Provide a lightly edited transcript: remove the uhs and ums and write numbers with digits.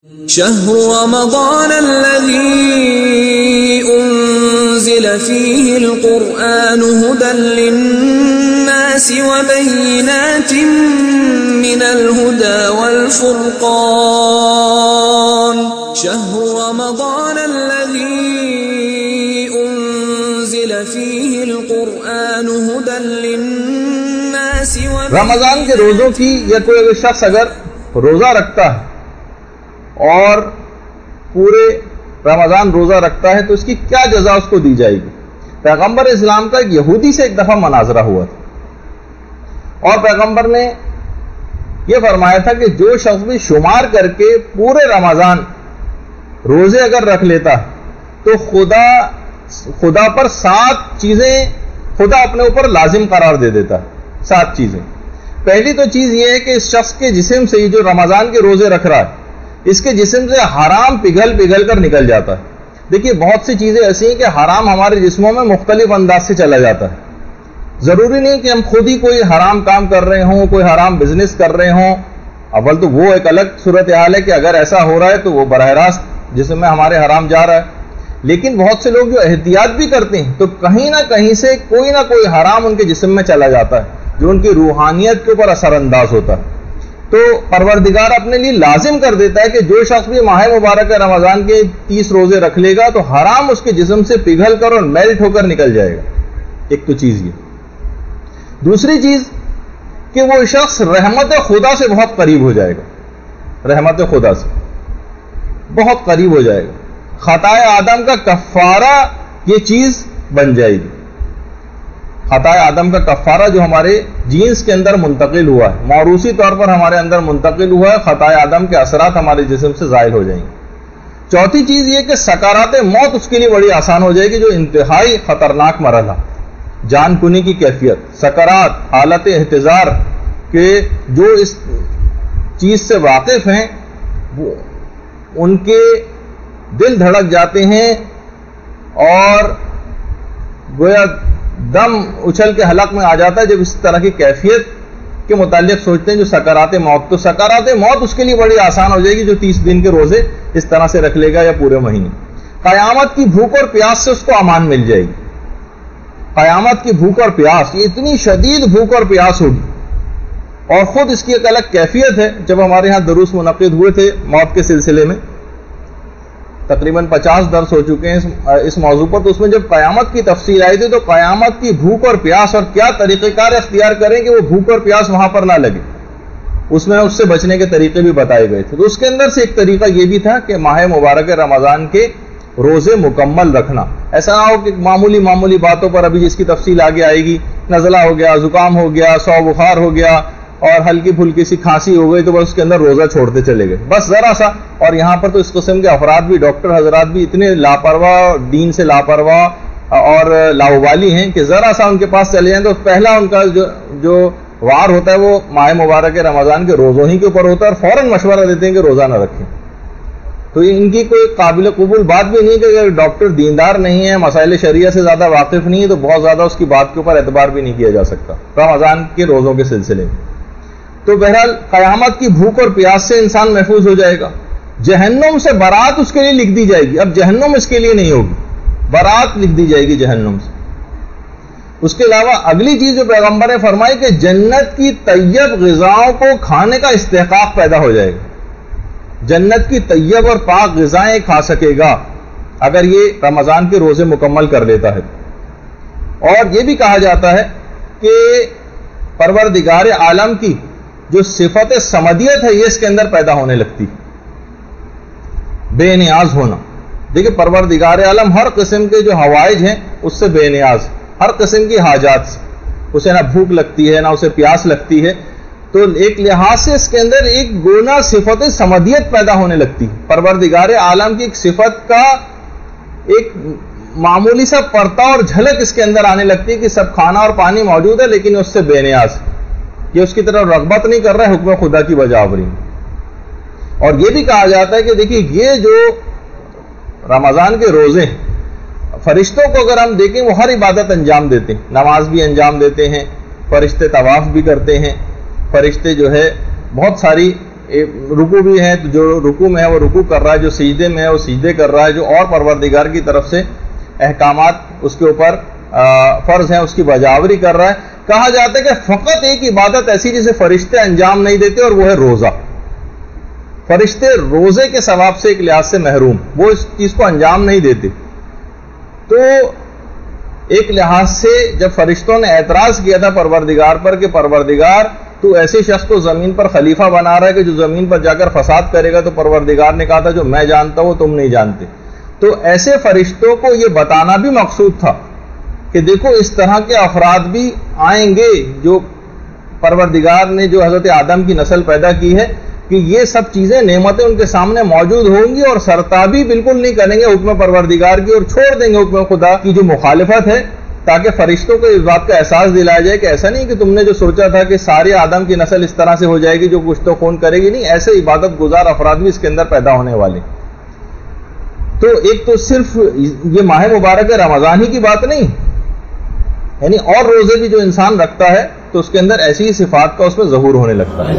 شهر رمضان الذي أنزل فيه القرآن هدى للناس وبينات من الهدى والفرقان شهر رمضان الذي أنزل فيه القرآن هدى للناس رمضان کے روزوں کی یا کوئی شخص اگر روزہ رکھتا ہے اور پورے رمضان روزہ رکھتا ہے تو اس کی کیا جزا اس کو دی جائے گی؟ پیغمبر اسلام کا ایک یہودی سے ایک دفعہ مناظرہ ہوا تھا اور پیغمبر نے یہ فرمایا تھا کہ جو شخص بھی شمار کر کے پورے رمضان روزے اگر رکھ لیتا تو خدا پر 7 چیزیں خدا اپنے اوپر لازم قرار دے دیتا ہے۔ 7 چیزیں۔ پہلی تو چیز یہ ہے کہ اس شخص کے جسم سے جو رمضان کے روزے رکھ رہا ہے اس کے جسم سے حرام پگھل کر نکل جاتا ہے۔ دیکھیے بہت سی چیزیں ایسی ہیں کہ حرام ہمارے جسموں میں مختلف انداز سے چلا جاتا ہے۔ ضروری نہیں کہ ہم خود ہی کوئی حرام کام کر رہے ہوں، کوئی حرام بزنس کر رہے ہوں۔ اول تو وہ ایک الگ صورتحال ہے کہ اگر ایسا ہو رہا ہے تو وہ براہ راست جسم میں ہمارے حرام جا رہا ہے، لیکن بہت سے لوگ جو احتیاط بھی کرتے ہیں تو کہیں نہ کہیں سے کوئی نہ کوئی حرام ان کے جسم میں چلا جاتا ہے جو ان کی روحانیت کے اوپر اثر انداز ہوتا ہے۔ تو پروردگار اپنے لیے لازم کر دیتا ہے کہ جو شخص بھی ماہ مبارک رمضان کے 30 روزے رکھ لے گا تو حرام اس کے جسم سے پگھل کر اور میلٹ ہو کر نکل جائے گا۔ ایک تو چیز یہ۔ دوسری چیز کہ وہ شخص رحمت خدا سے بہت قریب ہو جائے گا، رحمت خدا سے بہت قریب ہو جائے گا۔ خطائے آدم کا کفارہ یہ چیز بن جائے گی۔ خطائے آدم کا کفارہ جو ہمارے جینز کے اندر منتقل ہوا ہے، موروثی طور پر ہمارے اندر منتقل ہوا ہے، خطائے آدم کے اثرات ہمارے جسم سے زائل ہو جائیں گے۔ چوتھی چیز یہ کہ سکرات موت اس کے لیے بڑی آسان ہو جائے گی، جو انتہائی خطرناک مرحلہ، جان کنی کی کیفیت، سکرات، حالت احتضار کہ جو اس چیز سے واقف ہیں ان کے دل دھڑک جاتے ہیں اور گویا دم اچھل کے حلق میں آ جاتا ہے جب اس طرح کی کیفیت کے متعلق سوچتے ہیں جو سکرات موت۔ تو سکرات موت اس کے لیے بڑی آسان ہو جائے گی جو 30 دن کے روزے اس طرح سے رکھ لے گا یا پورے مہینے۔ قیامت کی بھوک اور پیاس سے اس کو امان مل جائے گی۔ قیامت کی بھوک اور پیاس، یہ اتنی شدید بھوک اور پیاس ہوگی، اور خود اس کی ایک الگ کیفیت ہے۔ جب ہمارے ہاں دروس منعقد ہوئے تھے موت کے سلسلے میں، تقریباً 50 درس ہو چکے ہیں اس موضوع پر، تو اس میں جب قیامت کی تفصیل آئی تھی تو قیامت کی بھوک اور پیاس اور کیا طریقہ کار اختیار کریں کہ وہ بھوک اور پیاس وہاں پر نہ لگے، اس میں اس سے بچنے کے طریقے بھی بتائے گئے تھے۔ تو اس کے اندر سے ایک طریقہ یہ بھی تھا کہ ماہ مبارک رمضان کے روزے مکمل رکھنا۔ ایسا نہ ہو کہ معمولی باتوں پر، ابھی جس کی تفصیل آگے آئے گی، نزلہ ہو گیا، زکام ہو گیا، سو بخار ہو گیا اور ہلکی پھلکی سی کھانسی ہو گئی تو بس اس کے اندر روزہ چھوڑتے چلے گئے، بس ذرا سا۔ اور یہاں پر تو اس قسم کے افراد بھی، ڈاکٹر حضرات بھی اتنے لاپرواہ، دین سے لاپرواہ اور لاؤبالی ہیں کہ ذرا سا ان کے پاس چلے جائیں تو پہلا ان کا جو وار ہوتا ہے وہ ماہ مبارک رمضان کے روزوں ہی کے اوپر ہوتا ہے اور فوراً مشورہ دیتے ہیں کہ روزہ نہ رکھیں۔ تو ان کی کوئی قابل قبول بات بھی نہیں کہ اگر ڈاکٹر دیندار نہیں ہے، مسائل شریعہ سے زیادہ واقف نہیں ہے تو بہت زیادہ اس کی بات کے اوپر اعتبار بھی نہیں کیا جا سکتا رمضان کے روزوں کے سلسلے میں۔ تو بہرحال قیامت کی بھوک اور پیاس سے انسان محفوظ ہو جائے گا۔ جہنم سے برات اس کے لیے لکھ دی جائے گی، اب جہنم اس کے لیے نہیں ہوگی، برات لکھ دی جائے گی جہنم سے۔ اس کے علاوہ اگلی چیز جو پیغمبر نے فرمائی کہ جنت کی طیب غذاؤں کو کھانے کا استحقاق پیدا ہو جائے گا۔ جنت کی طیب اور پاک غذائیں کھا سکے گا اگر یہ رمضان کے روزے مکمل کر لیتا ہے۔ اور یہ بھی کہا جاتا ہے کہ پروردگار عالم کی جو صفت صمدیت ہے یہ اس کے اندر پیدا ہونے لگتی، بے نیاز ہونا۔ دیکھیں پروردگار عالم ہر قسم کے جو حوائج ہیں اس سے بے نیاز، ہر قسم کی حاجات سے، اسے نہ بھوک لگتی ہے نہ اسے پیاس لگتی ہے، تو ایک لحاظ سے اس کے اندر ایک گونا صفت صمدیت پیدا ہونے لگتی ہے۔ پروردگار عالم کی ایک صفت کا ایک معمولی سا پرتا اور جھلک اس کے اندر آنے لگتی ہے کہ سب کھانا اور پانی موجود ہے لیکن اس سے بے نیاز، یہ اس کی طرف رغبت نہیں کر رہا ہے، حکم خدا کی بجا آوری۔ اور یہ بھی کہا جاتا ہے کہ دیکھیے یہ جو رمضان کے روزے ہیں، فرشتوں کو اگر ہم دیکھیں وہ ہر عبادت انجام دیتے ہیں، نماز بھی انجام دیتے ہیں، فرشتے طواف بھی کرتے ہیں، فرشتے جو ہے بہت ساری رکوع بھی ہے تو جو رکوع میں ہے وہ رکوع کر رہا ہے، جو سجدے میں ہے وہ سجدے کر رہا ہے، جو اور پروردگار کی طرف سے احکامات اس کے اوپر فرض ہیں اس کی بجاوری کر رہا ہے. کہا جاتا ہے کہ فقط ایک عبادت ایسی جسے فرشتے انجام نہیں دیتے اور وہ ہے روزہ. فرشتے روزے کے ثواب سے ایک لحاظ سے محروم، وہ اس چیز کو انجام نہیں دیتے. تو ایک لحاظ سے جب فرشتوں نے اعتراض کیا تھا پروردگار پر کہ پروردگار تو ایسے شخص کو زمین پر خلیفہ بنا رہا ہے کہ جو زمین پر جا کر فساد کرے گا، تو پروردگار نے کہا تھا جو میں جانتا ہوں تم نہیں جانتے. تو ایسے فرشتوں کو یہ بتانا بھی مقصود تھا کہ دیکھو اس طرح کے افراد بھی آئیں گے جو پروردگار نے جو حضرت آدم کی نسل پیدا کی ہے، کہ یہ سب چیزیں نعمتیں ان کے سامنے موجود ہوں گی اور سرتابی بالکل نہیں کریں گے حکم پروردگار کی اور چھوڑ دیں گے حکم خدا کی جو مخالفت ہے، تاکہ فرشتوں کو اس بات کا احساس دلایا جائے کہ ایسا نہیں کہ تم نے جو سوچا تھا کہ سارے آدم کی نسل اس طرح سے ہو جائے گی جو کچھ تو خون کرے گی، نہیں، ایسے عبادت گزار افراد بھی اس کے اندر پیدا ہونے والے. تو ایک تو صرف یہ ماہ مبارک رمضان ہی کی بات نہیں، یعنی اور روزے بھی جو انسان رکھتا ہے تو اس کے اندر ایسی ہی صفات کا اس میں ظہور ہونے لگتا ہے.